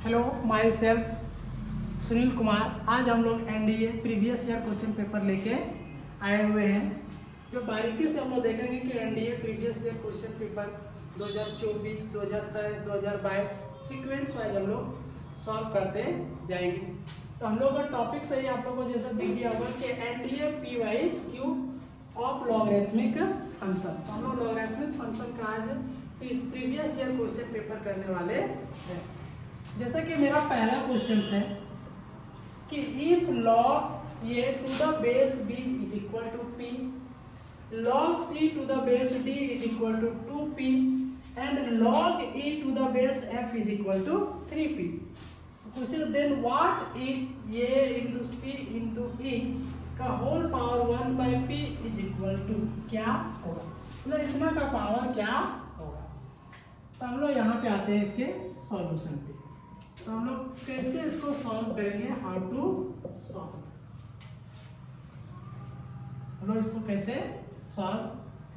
Hello, my self Sunil Kumar. आज हम लोग NDA previous year question paper लेके आए हुए हैं, जो बारीकी से हम लोग देखेंगे कि NDA previous year question paper 2024, 2023, 2022 sequence wise हम लोग सॉल्व करते जाएंगे। तो हम लोग का टॉपिक सही आप लोगों को जैसा दिख गया होगा कि NDA P Y Q of logarithmic function. तो हम लोग लॉगरिथमिक फंक्शन का आज प्रीवियस ईयर क्वेश्चन पेपर करने वाले हैं। जैसा कि मेरा पहला क्वेश्चन है कि if log a to the base b is equal to p, log c to the base d is equal to 2p and log e to the base f is equal to 3p। Question then what is a into c into e का whole power 1 by p is equal to क्या होगा, मतलब इतना का power क्या होगा। तो हम लोग यहाँ पे आते हैं इसके सॉल्यूशन पे। तो हम लोग कैसे इसको सॉल्व करेंगे, हाउ टू सॉल्व, हम लोग इसको कैसे सॉल्व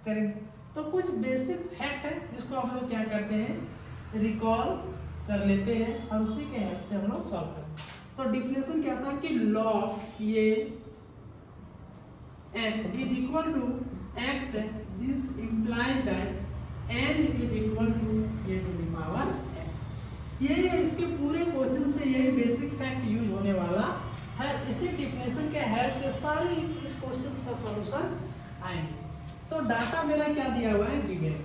करेंगे। तो कुछ बेसिक फैक्ट है जिसको हम लोग क्या करते हैं, रिकॉल कर लेते हैं और उसी के हेल्प से हम लोग सॉल्व करते हैं। तो डिफिनेशन क्या था कि log ये f is equal to x है, this implies that n is equal to a to the power x। ये इसके पूरे क्वेश्चन में यही बेसिक फैक्ट यूज होने वाला है। इसी डिफिनेशन के हेल्प से सारे इस क्वेश्चन का सॉल्यूशन आएंगे। तो डाटा मेरा क्या दिया हुआ है, गिवन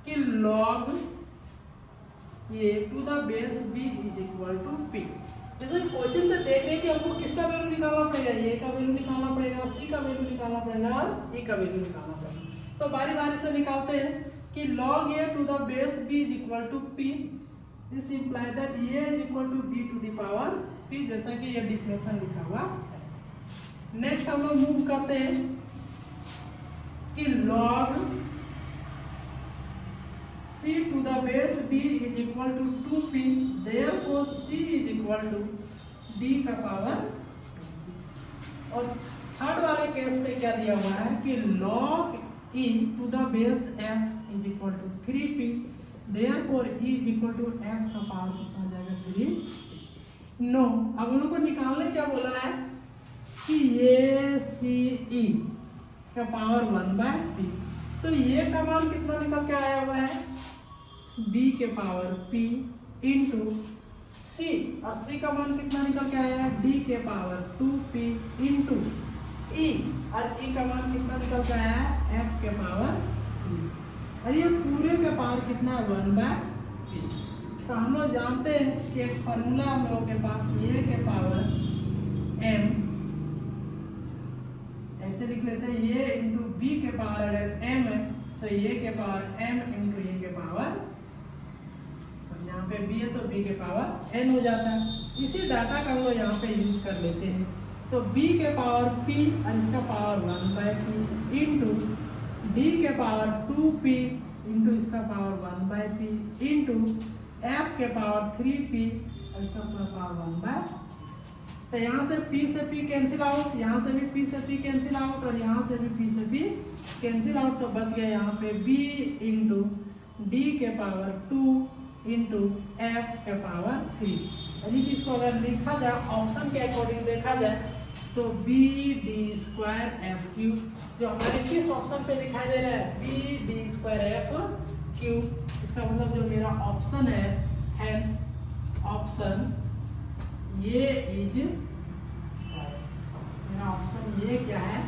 कि log a to the base b is equal to p। जैसे क्वेश्चन में देख रहे हैं कि हमको किसका वैल्यू निकालना पड़ेगा, a का वैल्यू निकालना पड़ेगा, c का वैल्यू निकालना पड़ेगा और e का वैल्यू निकालना पड़ेगा। तो बारी बारी से निकालते हैं कि log a to the base b is equal to p, this imply that a is equal to b to the power p, जैसा कि ये डिफिनेशन लिखा हुआ है। नेक्स्ट हम लोग मूव करते हैं कि log c to the base d is equal to 2p, therefore c is equal to d का पावर 2p। और थर्ड वाले केस पे क्या दिया हुआ है कि log e to the base f is equal to 3p, therefore e is equal to f का पावर कितना जाएगा, 3। नो, अब हम लोग को निकालने क्या बोला है कि ये सी ई का पावर 1 बाय p। तो ये का मान कितना निकल के आया हुआ है, b के पावर p इंटू c, और c का मान कितना निकल के आया है, d के पावर 2p इंटू e, और e का मान कितना निकल के आया है, f के पावर 3। और ये पूरे के पावर कितना है, 1 बाय p। तो हम लोग जानते हैं कि एक फॉर्मूला हम लोगों के पास a के पावर m, ऐसे लिख लेते हैं, a इंटू b के पावर अगर m है तो a के पावर m इंटू a के पावर, यहाँ पे b है तो b के पावर n हो जाता है। इसी डाटा का हम लोग यहाँ पे यूज कर लेते हैं। तो b के पावर p और इसका power 1 by p into d के पावर 2p इंटू इसका power 1 by p into f के पावर 3p और इसका पूरा पावर 1 बाय। तो यहाँ से p से p कैंसिल आउट, यहाँ से भी p से p कैंसिल आउट और यहाँ से भी p से p कैंसिल आउट। तो बच गया यहाँ पे b इंटू d के पावर 2 इंटू f के पावर 3। यानी कि इसको अगर लिखा जाए ऑप्शन के अकॉर्डिंग देखा जाए तो b d square f cube, जो हमारे किस ऑप्शन पे दिखाई दे रहा है, b d square f cube. इसका मतलब जो मेरा ऑप्शन है, हेंस ऑप्शन ये इज, मेरा ऑप्शन ये क्या है,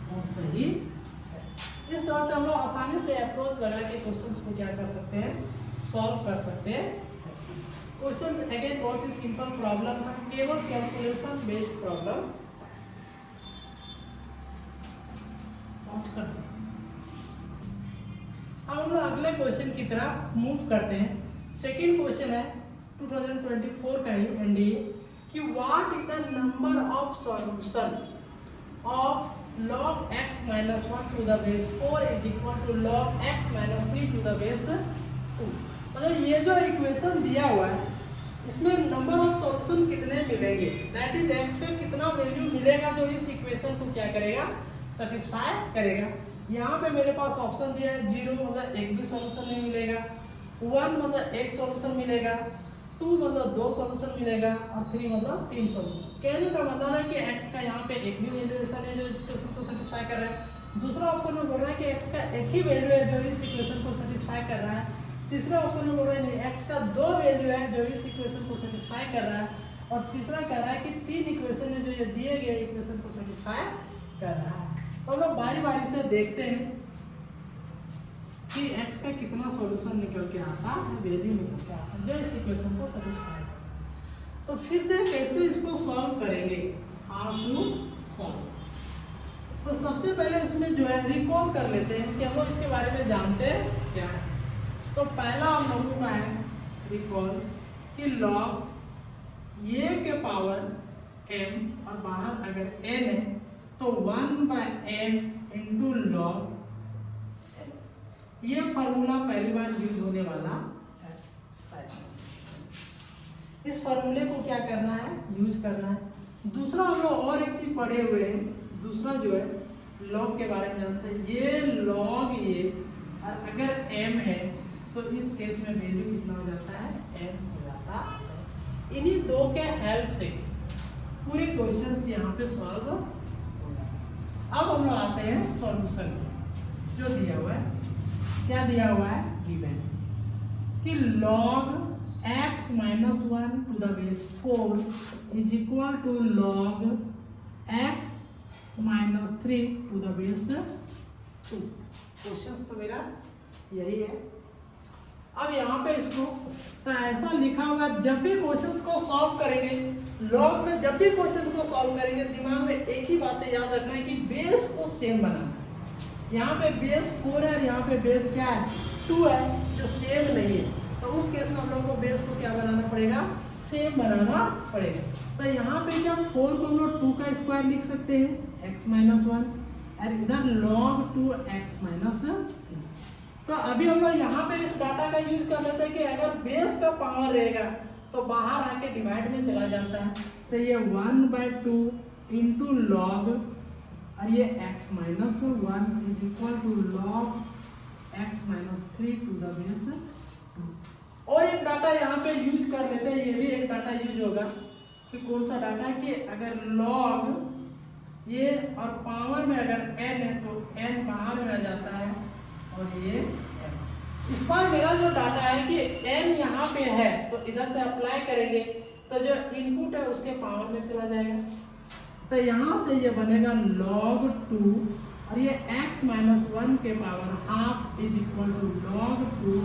वो सही है। इस तरह से हम लोग आसानी से अप्रोच लगा के क्वेश्चंस को क्या कर सकते हैं, सॉल्व कर सकते हैं। क्वेश्चन अगेन बहुत ही सिंपल प्रॉब्लम था, केवल कैलकुलेशन बेस्ड प्रॉब्लम। अब हम लोग अगले क्वेश्चन की तरफ मूव करते हैं। सेकंड क्वेश्चन है 2024 का ही एनडीए कि what is the number of solution of log x minus 1 to the base 4 is equal to log x minus 3 to the base 2। मतलब ये जो इक्वेशन दिया हुआ है इसमें नंबर ऑफ सॉल्यूशन कितने मिलेंगे, दैट इज x का कितना वैल्यू मिलेगा जो इस इक्वेशन को क्या करेगा, सेटिस्फाई करेगा। यहाँ पे मेरे पास ऑप्शन दिया है 0 मतलब एक भी सॉल्यूशन नहीं मिलेगा, 1 मतलब एक सॉल्यूशन मिलेगा, 2 मतलब 2 सॉल्यूशन मिलेगा और 3 मतलब 3 सॉल्यूशन। कहने का मतलब है कि x का यहाँ पे एक भी वैल्यू ऐसा नहीं जो इस इक्वेशन को सेटिस्फाई कर रहा है। दूसरा ऑप्शन में बोल रहा है कि x का एक ही वैल्यू है जो इस इक्वेशन को सेटिस्फाई कर रहा है। तीसरा ऑप्शन में बोल रहा है नहीं, x का 2 वैल्यू है जो इस इक्वेशन को सेटिस्फाई कर रहा है। और तीसरा कह रहा है कि 3 इक्वेशन है जो ये दिए गए इक्वेशन को सेटिस्फाई कर रहा है। तो हम लोग बारी बारी से देखते हैं कि x का कितना सॉल्यूशन निकल के आता है, वैल्यू निकल के आता है जो इस इक्वेशन को सेटिस्फाई करे। तो फिर से कैसे इसको सॉल्व करेंगे, हाउ टू सॉल्व। तो सबसे पहले इसमें जो है रिकॉल कर लेते हैं कि हम लोग इसके बारे में जानते क्या है। तो पहला हम लोगों का है रिकॉल कि लॉग ये के पावर m और बाहर अगर n है तो 1/m इंटू लॉग। ये फॉर्मूला पहली बार यूज होने वाला है। इस फॉर्मूले को क्या करना है, यूज करना है। दूसरा हम लोग और एक चीज पढ़े हुए हैं, दूसरा जो है लॉग के बारे में जानते हैं। ये लॉग ये और अगर m है तो इस केस में वैल्यू कितना हो जाता है, m हो जाता है। इन्हीं दो के हेल्प से पूरे क्वेश्चंस यहाँ पे सॉल्व हो जाता। अब हम लोग आते हैं सॉल्यूशन जो दिया हुआ है। क्या दिया हुआ है, गिवन कि log x minus 1 to the base 4 is equal to log x minus 3 to the base 2। Question तो मेरा यही है। अब यहाँ पे इसको तो ऐसा लिखा हुआ है, जब भी क्वेश्चंस को सॉल्व करेंगे, लॉग में जब भी क्वेश्चन को सॉल्व करेंगे, दिमाग में एक ही बातें याद रखना है कि बेस को सेम बनाना है। यहाँ पे बेस 4 है, यहाँ पे बेस क्या है 2 है जो सेम नहीं है। तो उस केस में हम लोग को बेस को क्या बनाना पड़ेगा, सेम बनाना पड़ेगा। तो यहाँ पे क्या 4 को हम लोग 2 का स्क्वायर लिख सकते हैं x माइनस 1 और इधर log 2x माइनस 3। तो अभी हम लोग यहाँ पे इस डाटा का यूज कर लेते हैं कि अगर बेस का पावर रहेगा तो बाहर आके डिवाइड में चला जाता है। तो ये 1/2 इंटू लॉग और ये x minus 1 is equal to log x minus 3 to the base 2। और एक डाटा यहाँ पे यूज कर लेते हैं, ये भी एक डाटा यूज होगा कि कौन सा डाटा है कि अगर लॉग ये और पावर में अगर n है तो n बाहर में आ जाता है और ये m। इस बार मेरा जो डाटा है कि n यहाँ पे है तो इधर से अप्लाई करेंगे तो जो इनपुट है उसके पावर में चला जाएगा। तो यहाँ से ये बनेगा log 2 और ये x माइनस 1 के power half is equal to log 2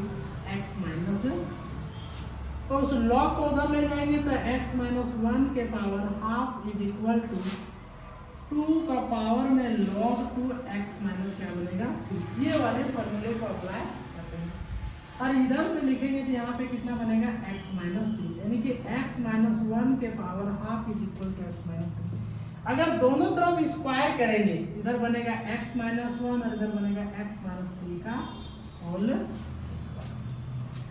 x minus. तो उस log को उधर ले जाएंगे तो x माइनस 1 के power half is equal to 2 का पावर में log 2 x माइनस क्या बनेगा 2। ये वाले फॉर्मूले को अप्लाई करते हैं और इधर से लिखेंगे तो यहाँ पे कितना बनेगा x माइनस 3, यानी कि x माइनस 1 के power half is equal to x minus 3। अगर दोनों तरफ स्क्वायर करेंगे, इधर बनेगा x माइनस 1 और इधर बनेगा x माइनस 3 का होल स्क्वायर।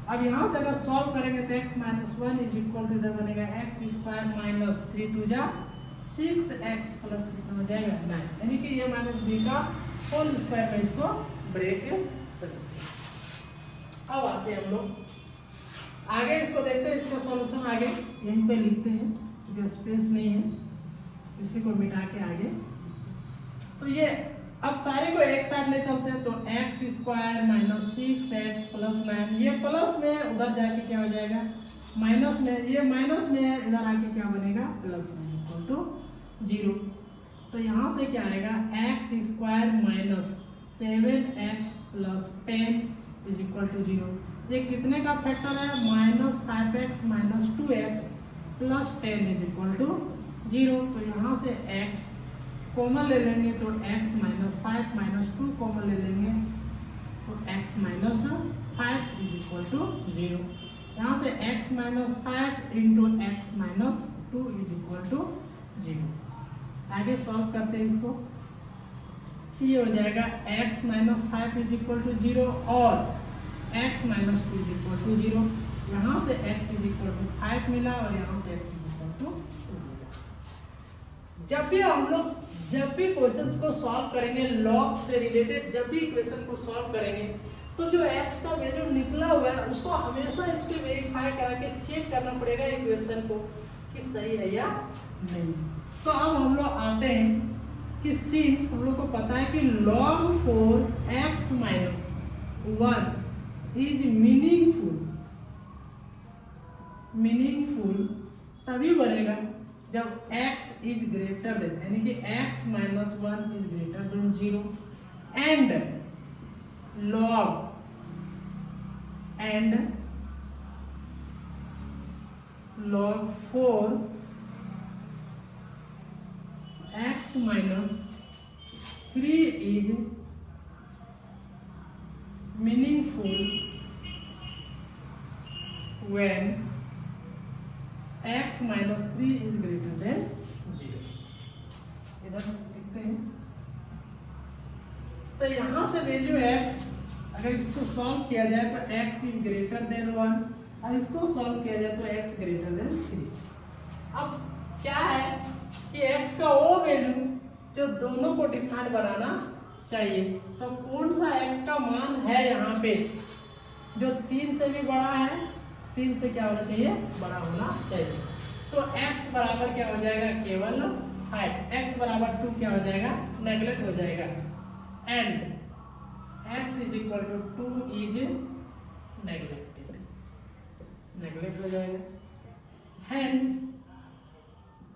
अब यहाँ से अगर सॉल्व करेंगे तो x minus 1 is equal to इधर बनेगा x स्क्वायर माइनस 3 टू जा 6x प्लस कितना हो जाएगा 9, यानी कि ये माइनस b का होल स्क्वायर में इसको ब्रेक कर देते हैं। अब आते हैं हम लोग आगे, इसको देखते हैं इसका सॉल्यूशन आगे यहीं पे लिखते हैं क्योंकि स्पेस नहीं है, इसी को मिटा के आगे। तो ये अब सारे को एक साइड ले चलते हैं तो x square minus 6x plus 9, ये प्लस में उधर जाके क्या हो जाएगा माइनस में, ये माइनस में इधर आके क्या बनेगा प्लस में इक्वल टू 0। तो यहाँ से क्या आएगा x square minus 7x plus 10 is equal to 0। ये कितने का फैक्टर है, minus 5x minus 2x plus 10 is equal to 0। तो यहाँ से x कॉमन ले लेंगे तो x माइनस 5 माइनस 2 कॉमन ले लेंगे तो x minus 5 is equal to 0। यहाँ से x minus 5 into x minus 2 is equal to 0। आगे सॉल्व करते हैं इसको, ये हो जाएगा x minus 5 is equal to 0 और x minus 2 is equal to 0। यहाँ से x इज इक्वल टू 5 मिला और यहाँ से x इज इक्वल टू 2 मिला। जब भी हम लोग जब भी क्वेश्चंस को सॉल्व करेंगे, लॉग से रिलेटेड जब भी इक्वेशन को सॉल्व करेंगे तो जो x का वैल्यू निकला हुआ है उसको हमेशा इस पे वेरीफाई करा के चेक करना पड़ेगा इक्वेशन को कि सही है या नहीं। तो अब हम लोग आते हैं कि सिंस हम लोग को पता है कि log 4x minus 1 is meaningful तभी बनेगा जब x इज ग्रेटर देन, यानी कि x minus 1 is greater then 0 and log log 4 x minus 3 is meaningful when x minus 3 is greater than 0। इधर लिखते हैं तो यहां से वैल्यू x, अगर इसको सॉल्व किया जाए तो x इज ग्रेटर देन 1 और इसको सॉल्व किया जाए तो x ग्रेटर देन 3। अब क्या है कि x का वो वैल्यू जो दोनों को डिफाइन बनाना चाहिए, तो कौन सा x का मान है यहाँ पे जो 3 से भी बड़ा है, 3 से क्या होना चाहिए, बड़ा होना चाहिए। तो x बराबर क्या हो जाएगा, केवल 5, x बराबर 2 क्या हो जाएगा, नेगलेक्ट हो जाएगा and x is equal to 2 is neglect हो जाएगा। हेंस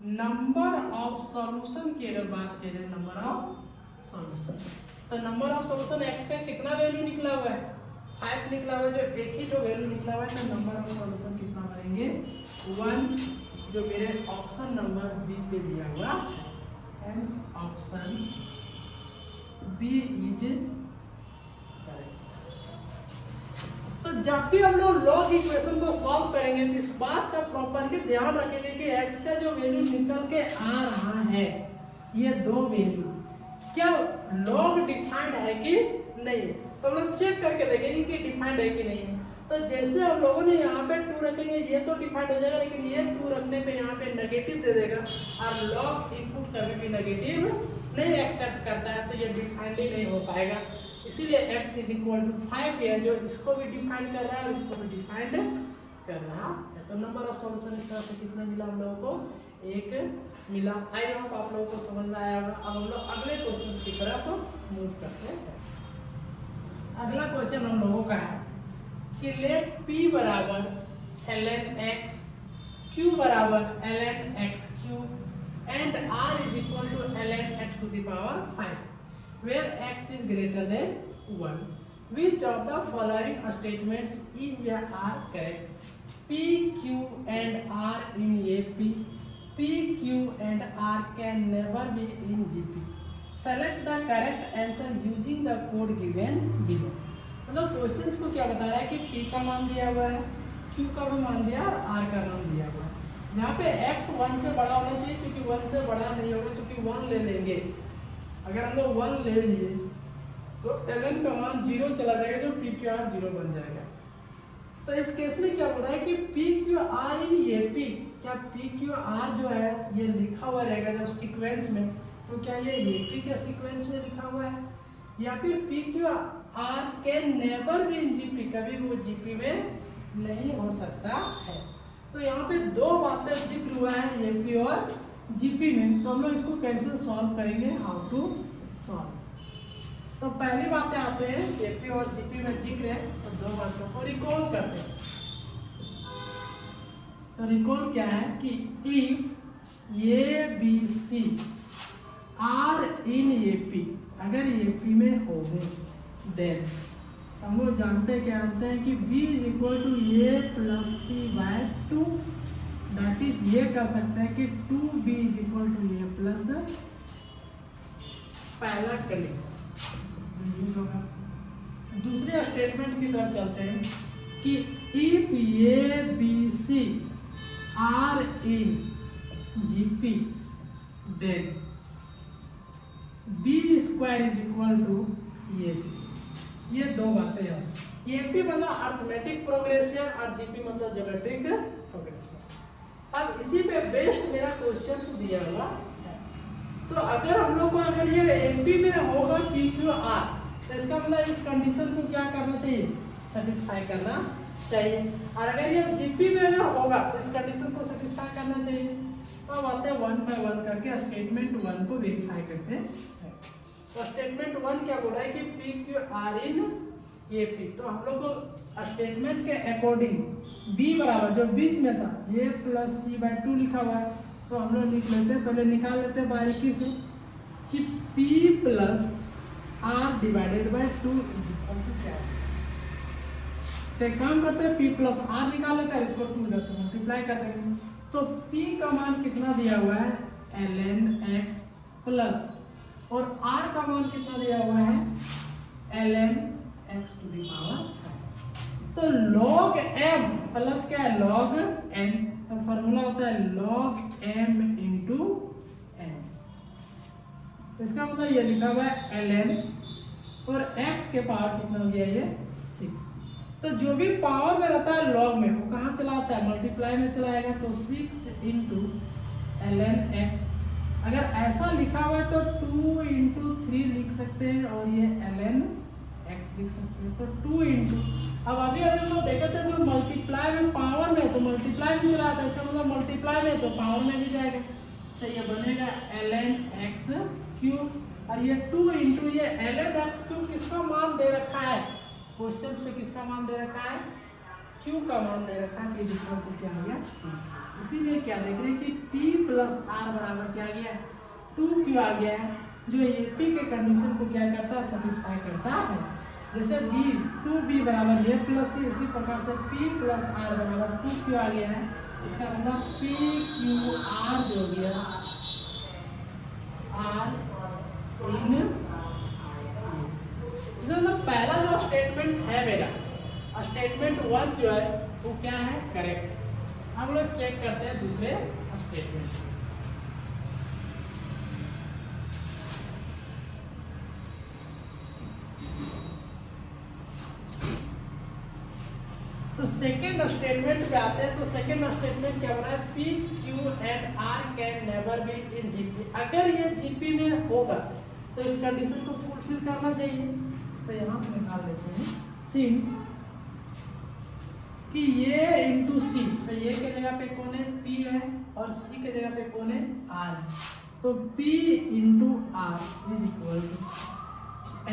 नंबर ऑफ सॉल्यूशन की अगर बात की जाए, नंबर ऑफ सॉल्यूशन, तो नंबर ऑफ सॉल्यूशन x का कितना वैल्यू निकला हुआ है, 5 निकला हुआ है, जो एक ही जो वैल्यू निकला हुआ है, तो नंबर ऑफ सॉल्यूशन कितना बनेंगे 1, जो मेरे ऑप्शन नंबर बी पे दिया हुआ है। Hence option B is correct. तो जब भी हम लोग लॉग इक्वेशन को सॉल्व करेंगे तो इस बात का प्रॉपरली ध्यान रखेंगे कि x का जो वैल्यू निकल के आ रहा है, ये दो वैल्यू क्या लॉग डिफाइंड है कि नहीं, तो हम लोग चेक करके देखेंगे कि डिफाइंड है कि नहीं है। तो जैसे हम लोगों ने यहाँ पे 2 रखेंगे, ये तो डिफाइंड हो जाएगा, लेकिन ये 2 रखने पे यहाँ पे नेगेटिव दे देगा और लॉग इनपुट कभी भी नेगेटिव नहीं एक्सेप्ट करता है, तो ये डिफाइंड ही नहीं हो पाएगा। इसीलिए x इज इक्वल टू 5 है, जो इसको भी डिफाइन कर रहा है और इसको भी डिफाइंड कर रहा है। तो नंबर ऑफ सॉल्यूशन इस तरह से कितना मिला हम लोगों को, 1 मिला। आई होप आप लोगों को समझ में आया होगा। अब हम लोग अगले क्वेश्चन की तरफ मूव करते हैं। अगला क्वेश्चन हम लोगों का है कि लेट p बराबर ln x, q बराबर ln x cube and r is equal to ln x to the power 5, where x is greater than 1. Which of the following statements is या are correct? p, q and r in AP, p, q and r can never be in GP. Select the correct answer using the code given below. मतलब questions को क्या बता रहा है कि p का मान दिया हुआ है, q का भी मान दिया और r का मान दिया हुआ है। यहाँ पे x 1 से बड़ा होना चाहिए, क्योंकि 1 से बड़ा नहीं होगा, क्योंकि 1 ले लेंगे। अगर हम लोग 1 ले लिए तो ln का मान 0 चला जाएगा, जो p q r 0 बन जाएगा। तो इस केस में क्या हो रहा है कि p q r इन AP, क्या p q r जो है ये लिखा हुआ रहेगा जब सीक्वेंस में, तो क्या ये AP के सीक्वेंस में लिखा हुआ है, या फिर p q r can never be in GP, कभी वो GP में नहीं हो सकता है। तो यहाँ पे दो बातें जिक्र हुआ है AP और GP में, तो हम लोग इसको कैसे सॉल्व करेंगे, हाउ टू सॉल्व। तो पहली बातें आते हैं AP और GP में जिक्र है, तो दो बातों को रिकॉल करते हैं। तो रिकॉल क्या है कि if ABC are in AP, अगर AP में हो गए देन हम लोग जानते हैं कि b is equal to a plus c by 2, that is ये कह सकते हैं कि 2b is equal to a plus, पहला कंडीशन यूज होगा। दूसरे स्टेटमेंट की तरफ चलते हैं कि if a b c are in GP then b square is equal to ac। ये दो बातें हैं। AP मतलब अर्थमेटिक प्रोग्रेशन और GP मतलब ज्योमेट्रिक प्रोग्रेशन। अब इसी पे बेस्ड मेरा क्वेश्चंस दिया हुआ है। तो अगर हम लोग को अगर ये AP में होगा PQR, तो इसका मतलब इस कंडीशन को क्या करना चाहिए, सेटिस्फाई करना चाहिए। और अगर ये जीपी में अगर होगा तो इस कंडीशन को सेटिस्फाई करना चाहिए। तो अब आते हैं 1 बाय 1 करके स्टेटमेंट 1 को वेरीफाई करते हैं। तो स्टेटमेंट 1 क्या बोल रहा है कि P Q R in A P. तो हम लोग को स्टेटमेंट के अकॉर्डिंग बी बराबर जो बीच में था ए प्लस सी बाय 2 लिखा हुआ है, तो हम लोग लिख लेते हैं, पहले निकाल लेते हैं बारीकी से कि P plus R divided by 2 is equal to क्या है। तो एक काम करते हैं, P प्लस आर निकाल लेते हैं, इसको 2 इधर से मल्टीप्लाई कर देंगे। तो P का मान कितना दिया हुआ है ln x प्लस, और R का मान कितना दिया हुआ है ln x to the power. तो log m प्लस क्या है log n, तो फॉर्मूला होता है log m इंटू n। इसका मतलब ये लिखा हुआ है ln और x के पावर कितना हो गया ये 6। तो जो भी पावर में रहता है log में वो कहाँ चला आता है, मल्टीप्लाई में चलाएगा। तो 6 इंटू ln x, अगर ऐसा लिखा हुआ है तो 2 इंटू 3 लिख सकते हैं और ये ln x लिख सकते हैं। तो 2 इंटू, अब अभी हम लोग देखे थे जो मल्टीप्लाई में पावर में तो मल्टीप्लाई में चला आता है, इसका मतलब मल्टीप्लाई में तो पावर में भी जाएगा। तो ये बनेगा ln x क्यूब, और ये 2 इंटू ये ln x क्यूब किसका मान दे रखा है क्वेश्चन पे, किसका मान दे रखा है q का मान दे रखा है, तो क्या हो गया। इसीलिए क्या देख रहे हैं कि p प्लस r बराबर क्या आ गया 2q आ गया है, जो ये p के कंडीशन को क्या करता है सेटिस्फाई करता है। जैसे b 2b बराबर a प्लस c, उसी प्रकार से p प्लस r बराबर 2q आ गया है। इसका मतलब p q r जो गया r इन, मतलब पहला जो स्टेटमेंट है मेरा स्टेटमेंट 1 जो है वो क्या है करेक्ट। हम लोग चेक करते हैं दूसरे स्टेटमेंट। तो सेकेंड स्टेटमेंट पे आते हैं। तो सेकेंड स्टेटमेंट क्या हो रहा है, P Q and R can never be in GP. अगर ये जीपी में होगा तो इस कंडीशन को फुलफिल करना चाहिए। तो यहाँ से निकाल देते हैं, सिंस कि ये इंटू सी, तो ये के जगह पे कौन है P है और C के जगह पे कौन है R है। तो P into R is equal to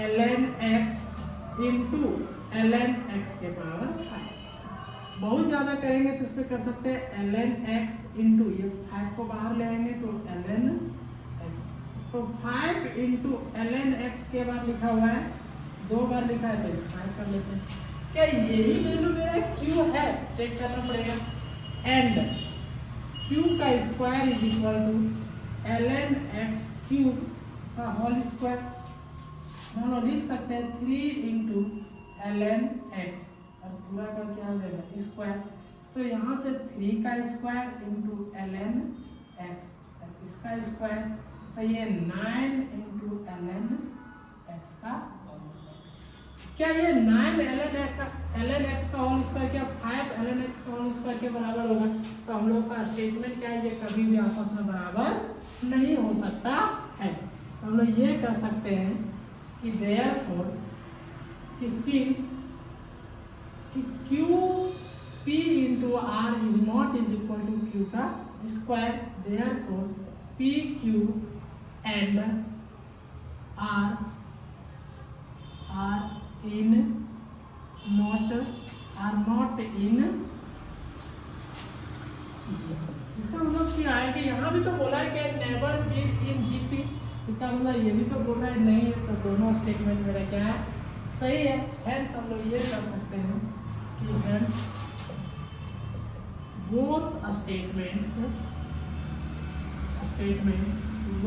ln x into ln x के पावर 5। बहुत ज्यादा करेंगे तो इस पे कर सकते हैं ln x इंटू, ये 5 को बाहर ले आएंगे तो ln x, तो 5 इंटू ln x के बाद लिखा हुआ है 2 बार लिखा है तो इसको कर लेते हैं। क्या यही वैल्यू मेरा q है, चेक करना पड़ेगा। एंड q का square is equal to ln x cube का होल स्क्वायर, हम लोग लिख सकते हैं 3 इंटू ln x और पूरा का क्या हो जाएगा स्क्वायर। तो यहाँ से 3 का स्क्वायर इंटू ln x, इसका स्क्वायर, तो ये 9 इंटू ln x का होल स्क्वायर। क्या ये 9 ln x का होल स्क्वायर क्या 5 ln x का होल स्क्वायर के बराबर होगा। तो हम लोग का स्टेटमेंट क्या है, ये कभी भी आपस में बराबर नहीं हो सकता है। तो हम लोग ये कर सकते हैं कि देयरफॉर कि सिंस कि q p into r is not is equal to q का स्क्वायर, therefore p q and r are in not in, इसका मतलब क्या है कि यहाँ भी तो बोला है कि नेवर बी इन जीपी, इसका मतलब ये भी तो बोल रहा है नहीं है। तो दोनों स्टेटमेंट मेरा क्या है सही है। हेंस हम लोग ये कर सकते हैं कि hence both statements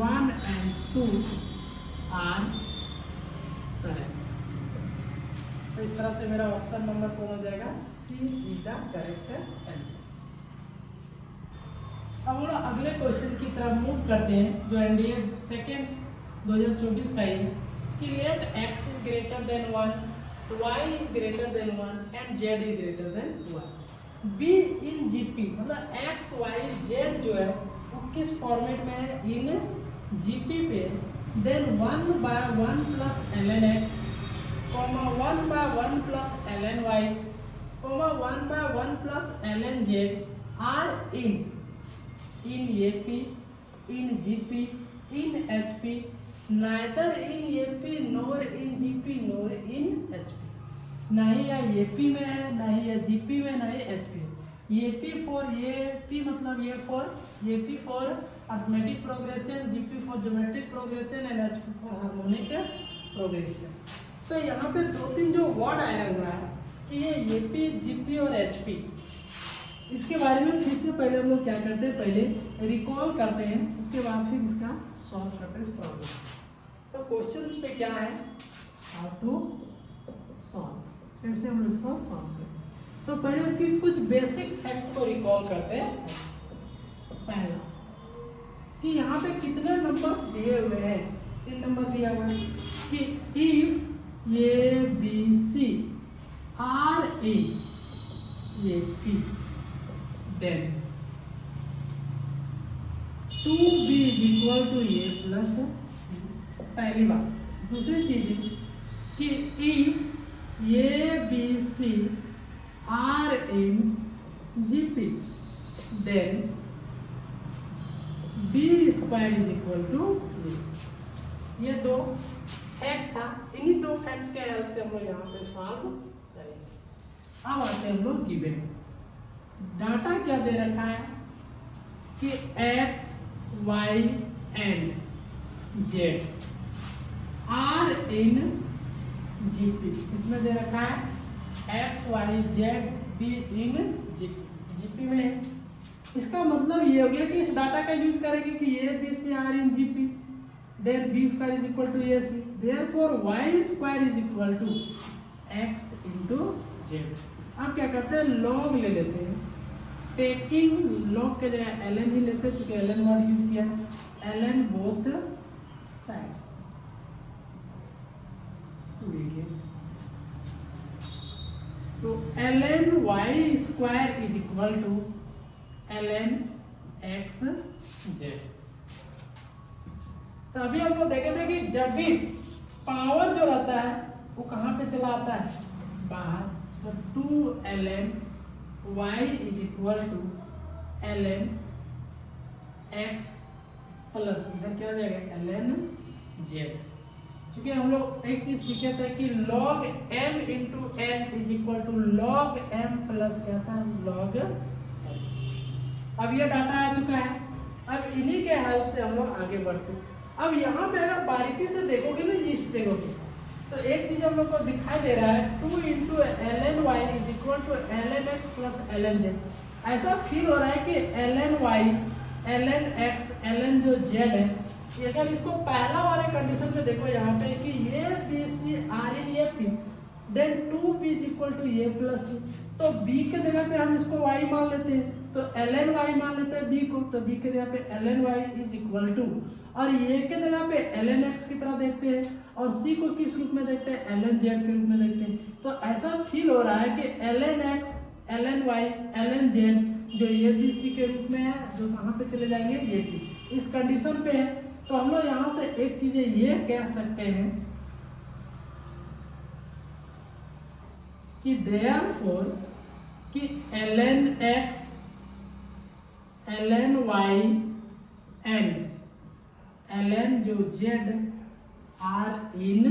1 and 2 are correct. तो इस तरह से मेरा ऑप्शन नंबर कौन हो जाएगा, सी इज द करेक्ट आंसर। अब हम लोग अगले क्वेश्चन की तरफ मूव करते हैं जो एनडीए सेकेंड 2024 का है कि let x is greater than 1, y is greater than 1 and z is greater than 1। Be in GP मतलब x y z जो है वो किस फॉर्मेट में है इन जीपी पे, then 1 by 1 plus ln x comma 1/1 plus ln y comma 1/1 plus ln z are in AP, in GP, in HP, neither in AP nor in GP nor in HP. ना ही यह AP में है, ना ही यह GP में, ना ही HP है। AP for AP मतलब ये for AP for arithmetic progression, GP for geometric progression and HP for harmonic progression. तो यहाँ पे दो तीन जो वर्ड आया हुआ है कि ये AP, GP और HP, इसके बारे में फिर से पहले हम लोग क्या करते हैं, पहले रिकॉल करते हैं, उसके बाद फिर इसका सॉल्व करते हैं इस प्रॉब्लम। तो क्वेश्चंस पे क्या है, हाउ टू सॉल्व, कैसे हम इसको सॉल्व करें। तो पहले उसकी कुछ बेसिक फैक्ट को रिकॉल करते हैं। पहला कि यहाँ पे कितने नंबर्स दिए हुए हैं, 3 नंबर दिया हुआ है कि if A B C are A P then 2B is equal to A plus C, पहली बात। दूसरी चीज कि if A B C are in GP then B square is equal to A। ये दो फैक्ट था, इन्हीं दो फैक्ट के हेल्प से हम लोग यहाँ पे सॉल्व करेंगे। अब आते हैं हम लोग गिवन डाटा क्या दे रखा है कि x, y and z are in GP, इसमें दे रखा है x, y, z भी इन GP में है। इसका मतलब ये हो गया कि इस डाटा का यूज करेंगे कि A, B, C are in GP, then B square is equal to AC, therefore y square is equal to x into z। अब क्या करते हैं, log ले लेते हैं, टेकिंग लॉग के जगह ln ही लेते हैं क्योंकि ln वर्ड यूज किया है, ln बोथ साइड्स। तो ln y square is equal to ln x z। तो अभी हम लोग देखे थे कि जब भी पावर जो रहता है वो कहाँ पे चला आता है, बाहर। तो 2ln y is equal to ln x plus इधर क्या हो जाएगा ln z। क्योंकि हम लोग एक चीज सीखे थे कि log m into n is equal to log m plus क्या था log n। अब ये डाटा आ चुका है, अब इन्हीं के हेल्प से हम लोग आगे बढ़ते हैं। अब यहाँ पे अगर बारीकी से देखोगे ना इस जगह पे, तो एक चीज हम लोग को दिखाई दे रहा है 2 into ln y is equal to ln x plus ln z। ऐसा फील हो रहा है कि ln y, ln x, ln जो z है, अगर इसको पहला वाले कंडीशन में देखो यहाँ पे कि ये B C R in A P then 2B is equal to A plus C, तो B के जगह पे हम इसको y मान लेते हैं, तो ln y मान लेते हैं B को, तो B के जगह पे ln y is equal to, और A के जगह पे ln x की तरह देखते हैं, और C को किस रूप में देखते हैं, ln z के रूप में देखते हैं। तो ऐसा फील हो रहा है कि ln x, ln y, ln z जो A B C के रूप में है, जो कहाँ पे चले जाएंगे, ये B इस कंडीशन पे है। तो हम लोग यहाँ से एक चीज ये कह सकते हैं कि therefore कि ln x, ln y and ln जो z आर इन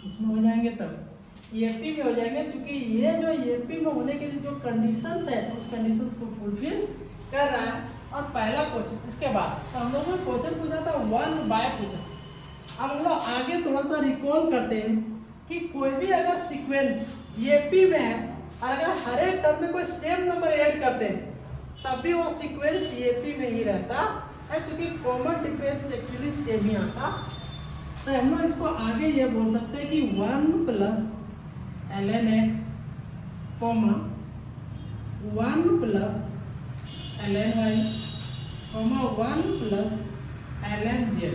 इसमें हो जाएंगे, तब AP में हो जाएंगे, क्योंकि ये जो AP में होने के लिए जो कंडीशंस है उस कंडीशंस को फुलफिल कर रहा है। और पहला क्वेश्चन इसके बाद तो हम लोगों ने क्वेश्चन पूछा था 1 बाय पूछा। अब हम लोग आगे थोड़ा सा रिकॉल करते हैं कि कोई भी अगर सीक्वेंस AP में है और अगर हर एक टर्म में कोई सेम नंबर ऐड करते हैं तब भी वो सीक्वेंस AP में ही रहता है, क्योंकि कॉमन डिफरेंस एक्चुअली सेम ही आता। तो हम लोग इसको आगे ये बोल सकते हैं कि 1 plus ln x, 1 plus ln y, 1 plus ln z, ये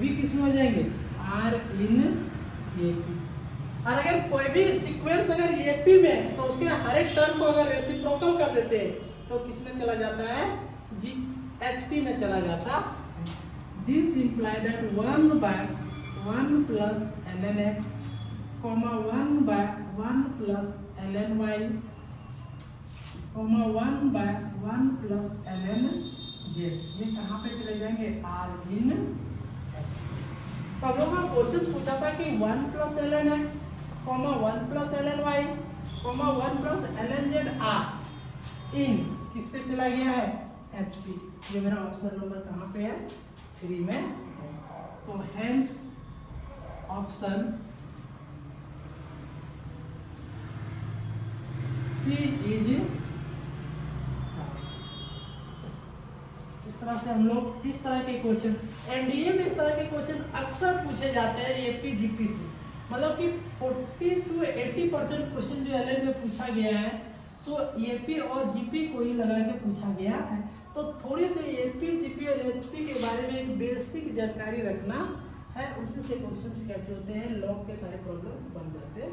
भी किस में हो जाएंगे, r इन AP। और अगर कोई भी सीक्वेंस अगर AP में तो उसके हर एक टर्म को अगर रेसिप्रोकल कर देते हैं तो किस में चला जाता है, HP में चला जाता। This imply that 1 by 1 plus ln x, 1 plus ln y, 1 plus ln z। ये कहाँ पे चले जाएंगे? r इन x। तो हम लोग का क्वेश्चन पूछा था कि 1 plus ln x, 1 plus ln y, 1 plus ln z r इन किस पे चला गया है? H P. ये मेरा ऑप्शन नंबर कहाँ पे है? 3 में है। तो हेंस ऑप्शन सी इज। इस तरह से हम लोग इस तरह के क्वेश्चन एनडीए में इस तरह के क्वेश्चन अक्सर पूछे जाते हैं एपी जीपी से। मतलब कि 40 to 80% क्वेश्चन जो एलएन में पूछा गया है सो एपी और जीपी को ही लगा के पूछा गया है। तो थोड़ी सी एपी जीपी और एचपी के बारे में एक बेसिक जानकारी रखना है, उसी से क्वेश्चन कैच होते हैं, लॉग के सारे प्रॉब्लम्स बन जाते हैं।